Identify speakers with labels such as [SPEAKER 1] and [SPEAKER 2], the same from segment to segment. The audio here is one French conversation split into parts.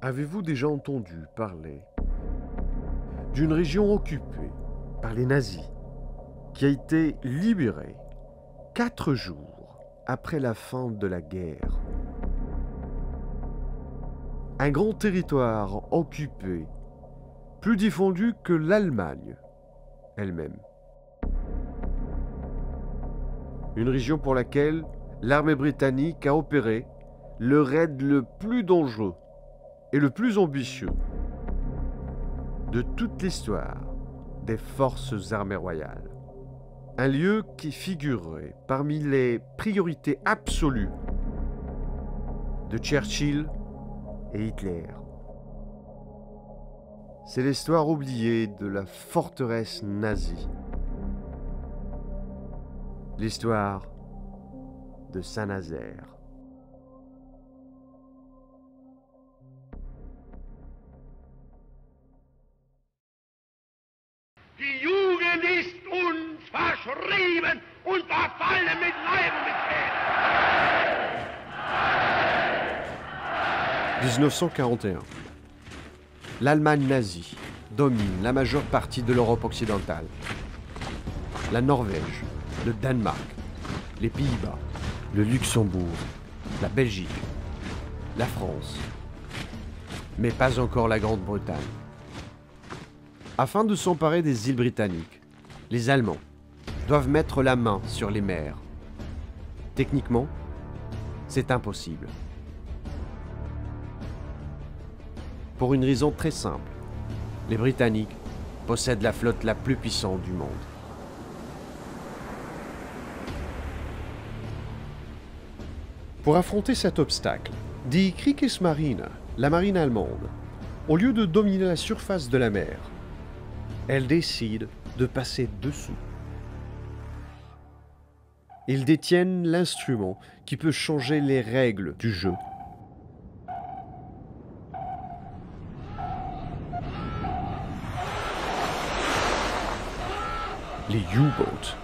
[SPEAKER 1] Avez-vous déjà entendu parler d'une région occupée par les nazis qui a été libérée 4 jours après la fin de la guerre? Un grand territoire occupé, plus diffondu que l'Allemagne elle-même. Une région pour laquelle l'armée britannique a opéré le raid le plus dangereux et le plus ambitieux de toute l'histoire des forces armées royales. Un lieu qui figurerait parmi les priorités absolues de Churchill et Hitler. C'est l'histoire oubliée de la forteresse nazie. L'histoire de Saint-Nazaire.
[SPEAKER 2] Die Jugend ist uns verschrieben und verfallen mit Leib und mit Seele.
[SPEAKER 1] 1941. L'Allemagne nazie domine la majeure partie de l'Europe occidentale. La Norvège, le Danemark, les Pays-Bas, le Luxembourg, la Belgique, la France, mais pas encore la Grande-Bretagne. Afin de s'emparer des îles britanniques, les Allemands doivent mettre la main sur les mers. Techniquement, c'est impossible. Pour une raison très simple, les Britanniques possèdent la flotte la plus puissante du monde. Pour affronter cet obstacle, die Kriegsmarine, la marine allemande, au lieu de dominer la surface de la mer, elle décide de passer dessous. Ils détiennent l'instrument qui peut changer les règles du jeu. Les U-boats.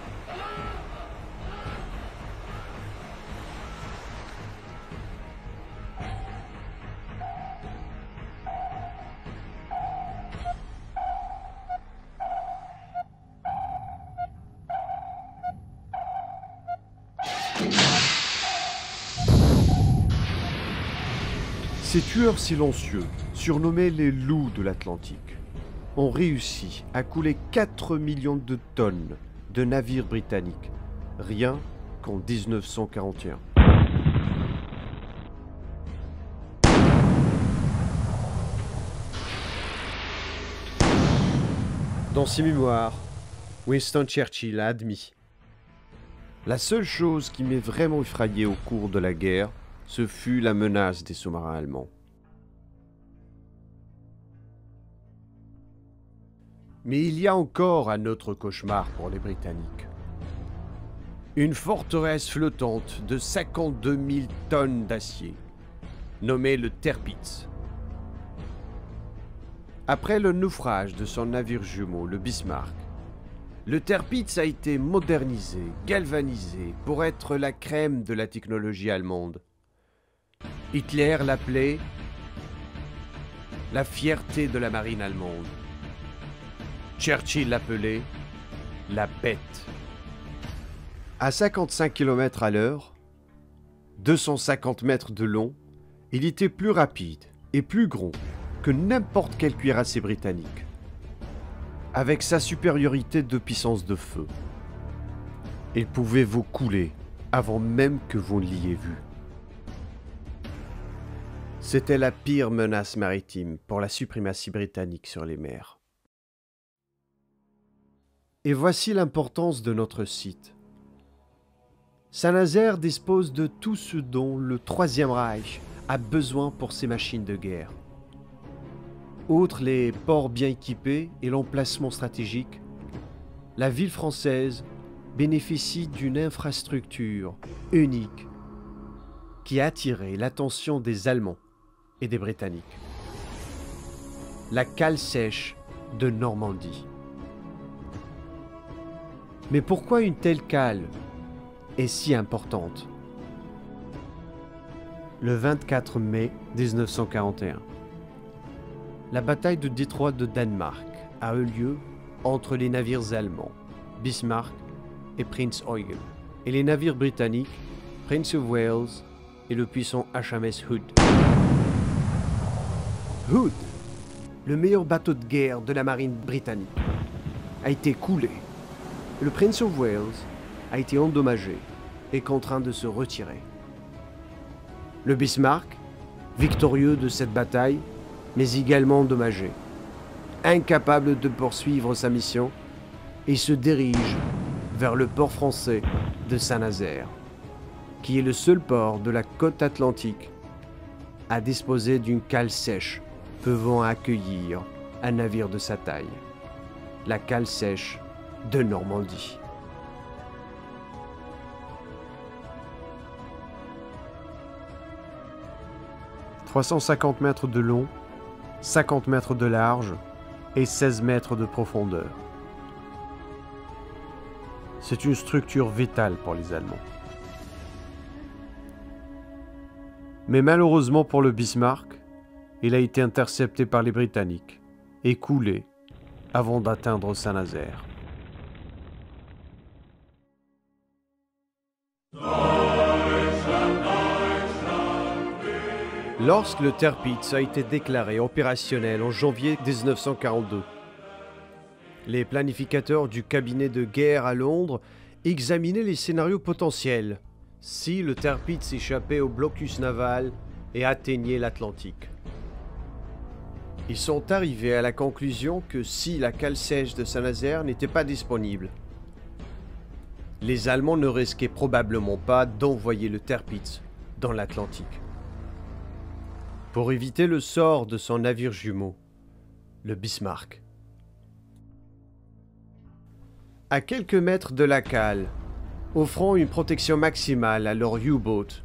[SPEAKER 1] Ces tueurs silencieux, surnommés les loups de l'Atlantique, ont réussi à couler 4 millions de tonnes de navires britanniques, rien qu'en 1941. Dans ses mémoires, Winston Churchill a admis « La seule chose qui m'est vraiment effrayé au cours de la guerre, ce fut la menace des sous-marins allemands. » Mais il y a encore un autre cauchemar pour les Britanniques. Une forteresse flottante de 52 000 tonnes d'acier, nommée le Tirpitz. Après le naufrage de son navire jumeau, le Bismarck, le Tirpitz a été modernisé, galvanisé pour être la crème de la technologie allemande. Hitler l'appelait la fierté de la marine allemande. Churchill l'appelait la bête. À 55 km à l'heure, 250 mètres de long, il était plus rapide et plus gros que n'importe quel cuirassé britannique, avec sa supériorité de puissance de feu. Il pouvait vous couler avant même que vous ne l'ayez vu. C'était la pire menace maritime pour la suprématie britannique sur les mers. Et voici l'importance de notre site. Saint-Nazaire dispose de tout ce dont le Troisième Reich a besoin pour ses machines de guerre. Outre les ports bien équipés et l'emplacement stratégique, la ville française bénéficie d'une infrastructure unique qui a attiré l'attention des Allemands et des Britanniques. La cale sèche de Normandie. Mais pourquoi une telle cale est si importante? Le 24 mai 1941, La bataille de Détroit de Danemark a eu lieu entre les navires allemands, Bismarck et Prince Eugen, et les navires britanniques, Prince of Wales et le puissant HMS Hood. Hood, le meilleur bateau de guerre de la marine britannique, a été coulé. Le Prince of Wales a été endommagé et contraint de se retirer. Le Bismarck, victorieux de cette bataille, mais également endommagé, incapable de poursuivre sa mission, il se dirige vers le port français de Saint-Nazaire, qui est le seul port de la côte atlantique à disposer d'une cale sèche pouvant accueillir un navire de sa taille, la cale sèche de Normandie. « 350 mètres de long, 50 mètres de large et 16 mètres de profondeur. C'est une structure vitale pour les Allemands. Mais malheureusement pour le Bismarck, il a été intercepté par les Britanniques et coulé avant d'atteindre Saint-Nazaire. Lorsque le Tirpitz a été déclaré opérationnel en janvier 1942, les planificateurs du cabinet de guerre à Londres examinaient les scénarios potentiels si le Tirpitz échappait au blocus naval et atteignait l'Atlantique. Ils sont arrivés à la conclusion que si la cale sèche de Saint-Nazaire n'était pas disponible, les Allemands ne risquaient probablement pas d'envoyer le Tirpitz dans l'Atlantique. Pour éviter le sort de son navire jumeau, le Bismarck. À quelques mètres de la cale, offrant une protection maximale à leur U-boat,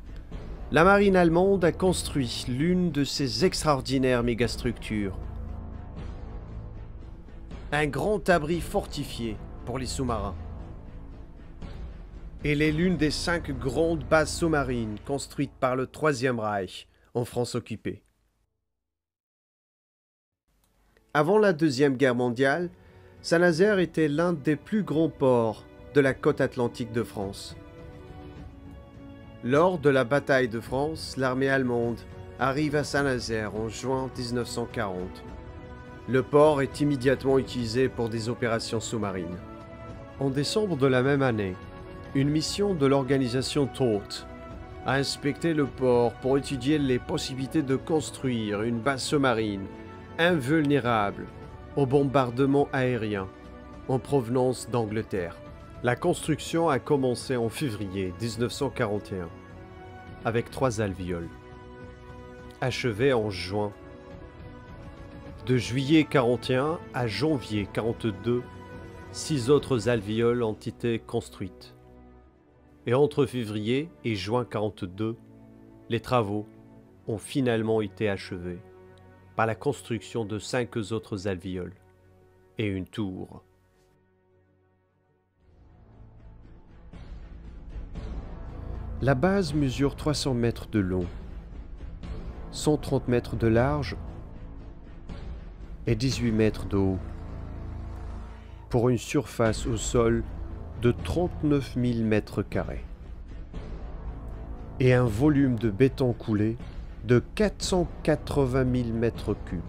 [SPEAKER 1] la marine allemande a construit l'une de ces extraordinaires mégastructures. Un grand abri fortifié pour les sous-marins. Elle est l'une des 5 grandes bases sous-marines construites par le Troisième Reich en France occupée. Avant la Deuxième Guerre mondiale, Saint-Nazaire était l'un des plus grands ports de la côte atlantique de France. Lors de la bataille de France, l'armée allemande arrive à Saint-Nazaire en juin 1940. Le port est immédiatement utilisé pour des opérations sous-marines. En décembre de la même année, une mission de l'organisation TORT a inspecté le port pour étudier les possibilités de construire une base sous-marine invulnérable au bombardement aérien en provenance d'Angleterre. La construction a commencé en février 1941 avec 3 alvéoles, achevée en juin. De juillet 1941 à janvier 1942, 6 autres alvéoles ont été construites. Et entre février et juin 1942, les travaux ont finalement été achevés par la construction de 5 autres alvéoles et une tour. La base mesure 300 mètres de long, 130 mètres de large et 18 mètres de haut, pour une surface au sol de 39 000 mètres carrés et un volume de béton coulé de 480 000 mètres cubes.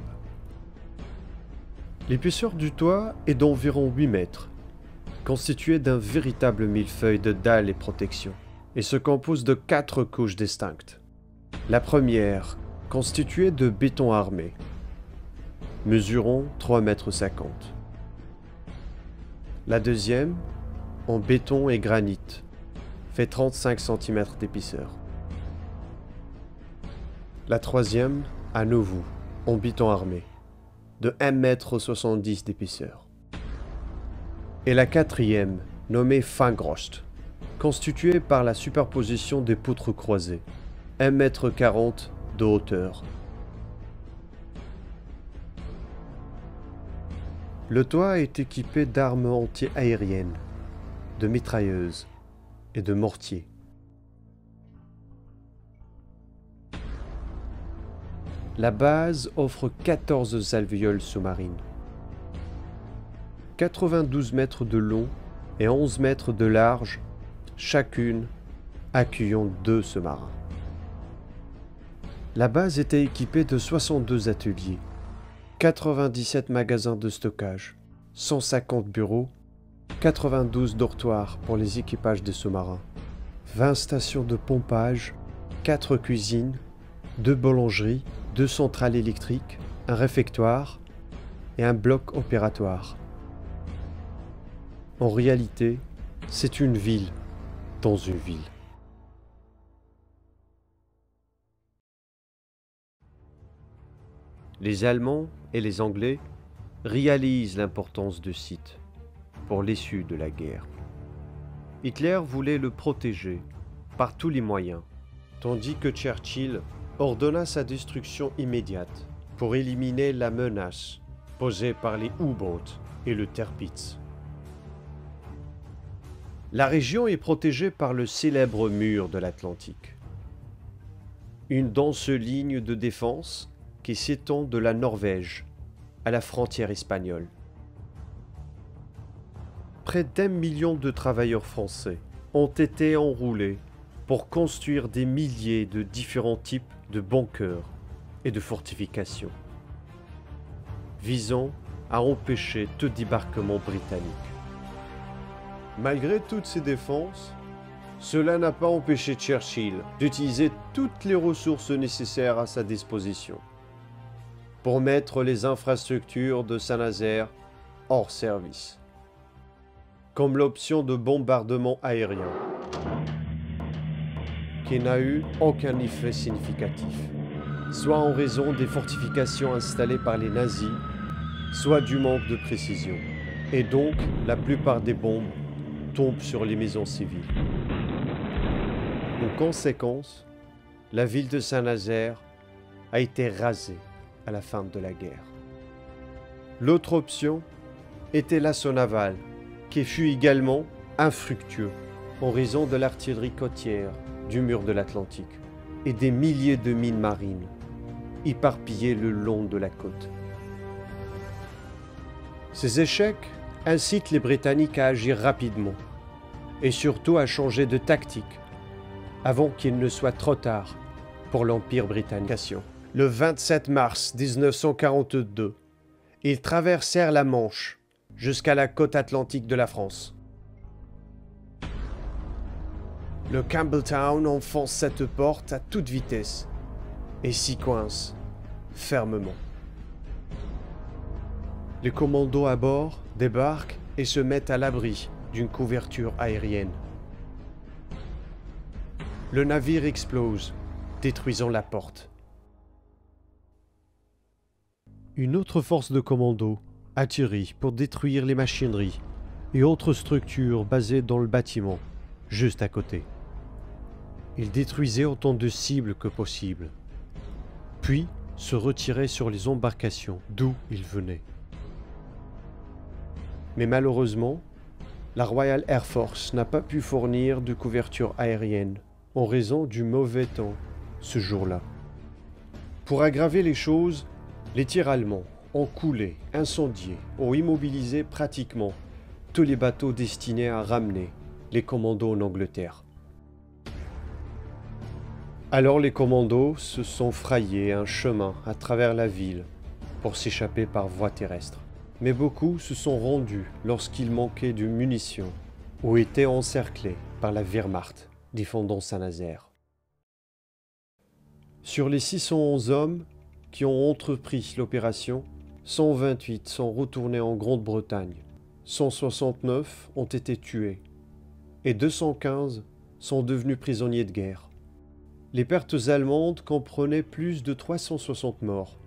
[SPEAKER 1] L'épaisseur du toit est d'environ 8 mètres, constituée d'un véritable millefeuille de dalles et protections, et se compose de 4 couches distinctes. La première, constituée de béton armé, mesurant 3,50 mètres. La deuxième, en béton et granit, fait 35 cm d'épaisseur. La troisième, à nouveau, en béton armé, de 1,70 m d'épaisseur. Et la quatrième, nommée Fangrost, constituée par la superposition des poutres croisées, 1,40 m de hauteur. Le toit est équipé d'armes anti-aériennes, de mitrailleuses et de mortiers. La base offre 14 alvéoles sous-marines. 92 mètres de long et 11 mètres de large, chacune accueillant 2 sous-marins. La base était équipée de 62 ateliers, 97 magasins de stockage, 150 bureaux, 92 dortoirs pour les équipages des sous-marins, 20 stations de pompage, 4 cuisines, 2 boulangeries, 2 centrales électriques, un réfectoire et un bloc opératoire. En réalité, c'est une ville dans une ville. Les Allemands et les Anglais réalisent l'importance de site pour l'issue de la guerre. Hitler voulait le protéger par tous les moyens, tandis que Churchill ordonna sa destruction immédiate pour éliminer la menace posée par les U-boats et le Tirpitz. La région est protégée par le célèbre mur de l'Atlantique, une dense ligne de défense qui s'étend de la Norvège à la frontière espagnole. Près d'1 million de travailleurs français ont été enrôlés pour construire des milliers de différents types de bunkers et de fortifications, visant à empêcher tout débarquement britannique. Malgré toutes ces défenses, cela n'a pas empêché Churchill d'utiliser toutes les ressources nécessaires à sa disposition pour mettre les infrastructures de Saint-Nazaire hors service, comme l'option de bombardement aérien, qui n'a eu aucun effet significatif, soit en raison des fortifications installées par les nazis, soit du manque de précision, et donc la plupart des bombes tombent sur les maisons civiles. En conséquence, la ville de Saint-Nazaire a été rasée à la fin de la guerre. L'autre option était l'assaut naval, qui fut également infructueux en raison de l'artillerie côtière du mur de l'Atlantique et des milliers de mines marines éparpillées le long de la côte. Ces échecs incitent les Britanniques à agir rapidement et surtout à changer de tactique avant qu'il ne soit trop tard pour l'Empire britannique. Le 27 mars 1942, ils traversèrent la Manche jusqu'à la côte atlantique de la France. Le Campbelltown enfonce cette porte à toute vitesse et s'y coince fermement. Les commandos à bord débarquent et se mettent à l'abri d'une couverture aérienne. Le navire explose, détruisant la porte. Une autre force de commandos atterrit pour détruire les machineries et autres structures basées dans le bâtiment, juste à côté. Ils détruisaient autant de cibles que possible, puis se retiraient sur les embarcations d'où ils venaient. Mais malheureusement, la Royal Air Force n'a pas pu fournir de couverture aérienne en raison du mauvais temps ce jour-là. Pour aggraver les choses, les tirs allemands ont coulé, incendié, ont immobilisé pratiquement tous les bateaux destinés à ramener les commandos en Angleterre. Alors les commandos se sont frayés un chemin à travers la ville pour s'échapper par voie terrestre. Mais beaucoup se sont rendus lorsqu'il manquait de munitions ou étaient encerclés par la Wehrmacht défendant Saint-Nazaire. Sur les 611 hommes qui ont entrepris l'opération, 128 sont retournés en Grande-Bretagne, 169 ont été tués et 215 sont devenus prisonniers de guerre. Les pertes allemandes comprenaient plus de 360 morts,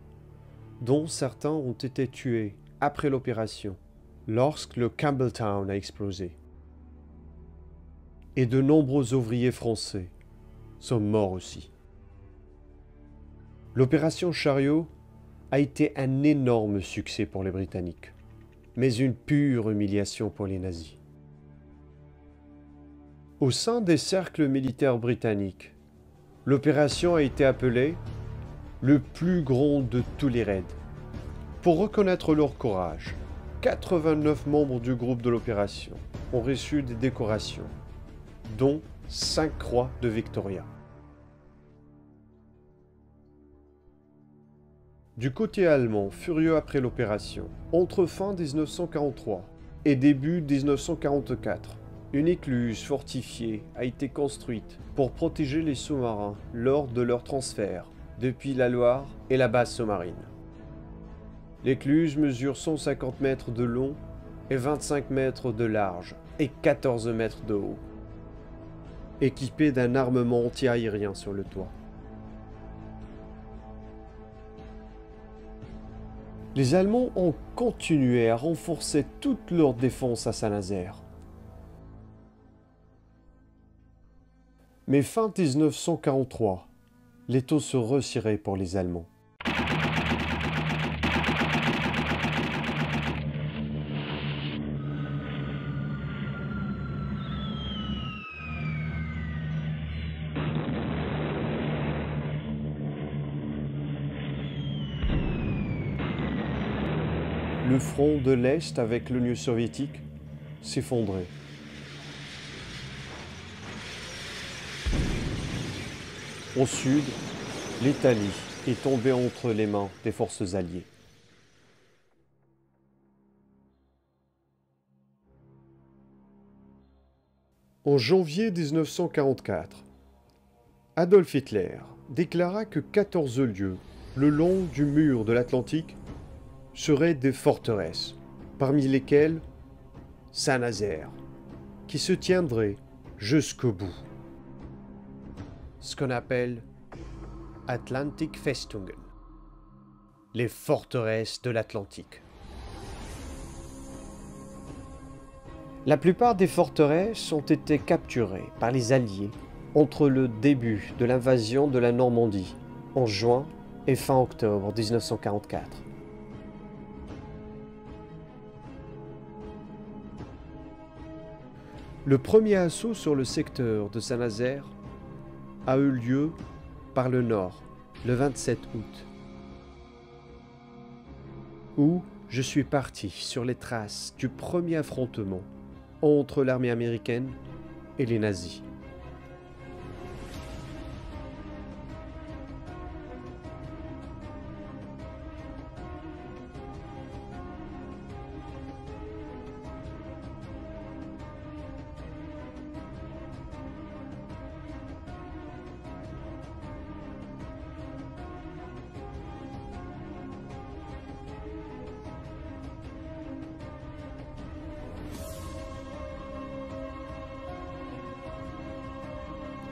[SPEAKER 1] dont certains ont été tués après l'opération, lorsque le Campbelltown a explosé. Et de nombreux ouvriers français sont morts aussi. L'opération Chariot a été un énorme succès pour les Britanniques, mais une pure humiliation pour les nazis. Au sein des cercles militaires britanniques, l'opération a été appelée le plus grand de tous les raids. Pour reconnaître leur courage, 89 membres du groupe de l'opération ont reçu des décorations, dont 5 croix de Victoria. Du côté allemand, furieux après l'opération, entre fin 1943 et début 1944, une écluse fortifiée a été construite pour protéger les sous-marins lors de leur transfert depuis la Loire et la base sous-marine. L'écluse mesure 150 mètres de long et 25 mètres de large et 14 mètres de haut, équipée d'un armement anti-aérien sur le toit. Les Allemands ont continué à renforcer toute leur défense à Saint-Nazaire. Mais fin 1943, les taux se resserraient pour les Allemands. Le front de l'Est avec l'Union soviétique s'effondrait. Au sud, l'Italie est tombée entre les mains des forces alliées. En janvier 1944, Adolf Hitler déclara que 14 lieux le long du mur de l'Atlantique seraient des forteresses, parmi lesquelles Saint-Nazaire, qui se tiendrait jusqu'au bout. Ce qu'on appelle Atlantic Festungen, les forteresses de l'Atlantique. La plupart des forteresses ont été capturées par les Alliés entre le début de l'invasion de la Normandie, en juin et fin octobre 1944. Le premier assaut sur le secteur de Saint-Nazaire a eu lieu par le nord, le 27 août, où je suis parti sur les traces du premier affrontement entre l'armée américaine et les nazis.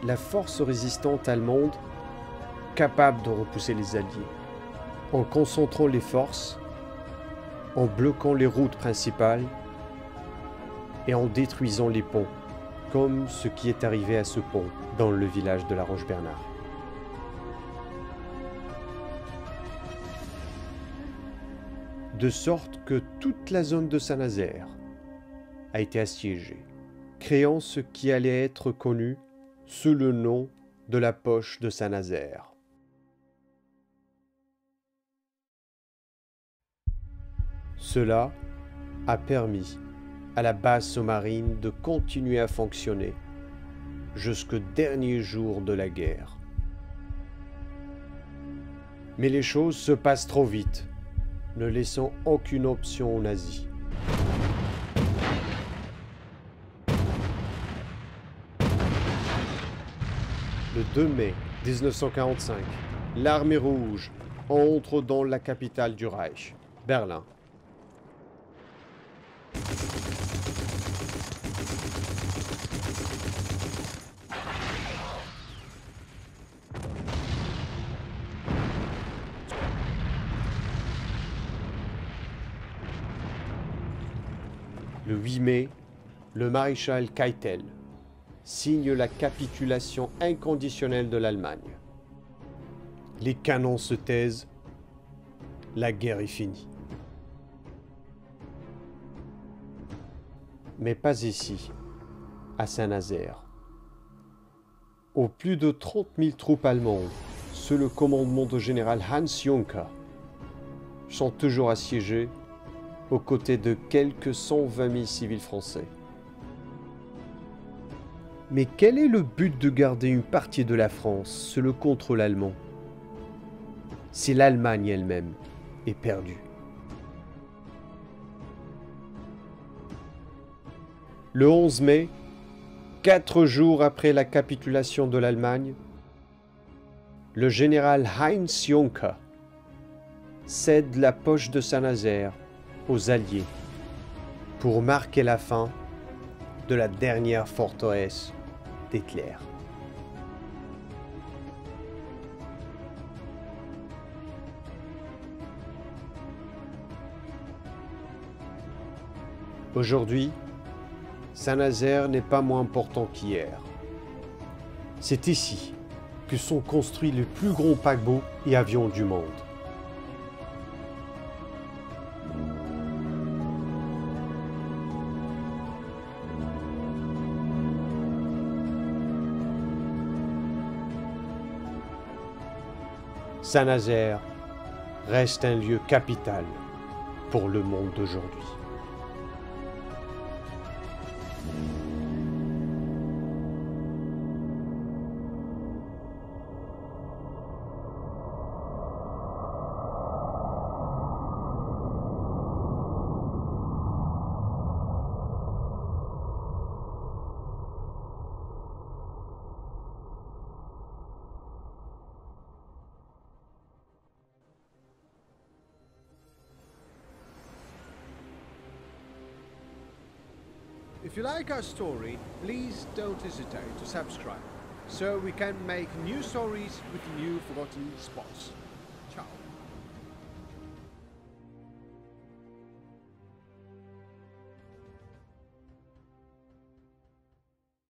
[SPEAKER 1] La force résistante allemande, capable de repousser les Alliés, en concentrant les forces, en bloquant les routes principales et en détruisant les ponts, comme ce qui est arrivé à ce pont dans le village de La Roche-Bernard. De sorte que toute la zone de Saint-Nazaire a été assiégée, créant ce qui allait être connu sous le nom de la poche de Saint-Nazaire. Cela a permis à la base sous-marine de continuer à fonctionner jusqu'au dernier jour de la guerre. Mais les choses se passent trop vite, ne laissant aucune option aux nazis. Le 2 mai 1945, l'armée rouge entre dans la capitale du Reich, Berlin. Le 8 mai, le maréchal Keitel signe la capitulation inconditionnelle de l'Allemagne. Les canons se taisent, la guerre est finie. Mais pas ici, à Saint-Nazaire, où plus de 30 000 troupes allemandes sous le commandement du général Hans Juncker, sont toujours assiégés aux côtés de quelques 120 000 civils français. Mais quel est le but de garder une partie de la France sous le contrôle allemand si l'Allemagne elle-même est perdue? Le 11 mai, 4 jours après la capitulation de l'Allemagne, le général Heinz Juncker cède la poche de Saint-Nazaire aux Alliés pour marquer la fin de la dernière forteresse d'Hitler. Aujourd'hui, Saint-Nazaire n'est pas moins important qu'hier. C'est ici que sont construits les plus gros paquebots et avions du monde. Saint-Nazaire reste un lieu capital pour le monde d'aujourd'hui.
[SPEAKER 3] If you like our story, please don't hesitate to subscribe, so we can make new stories with new forgotten spots.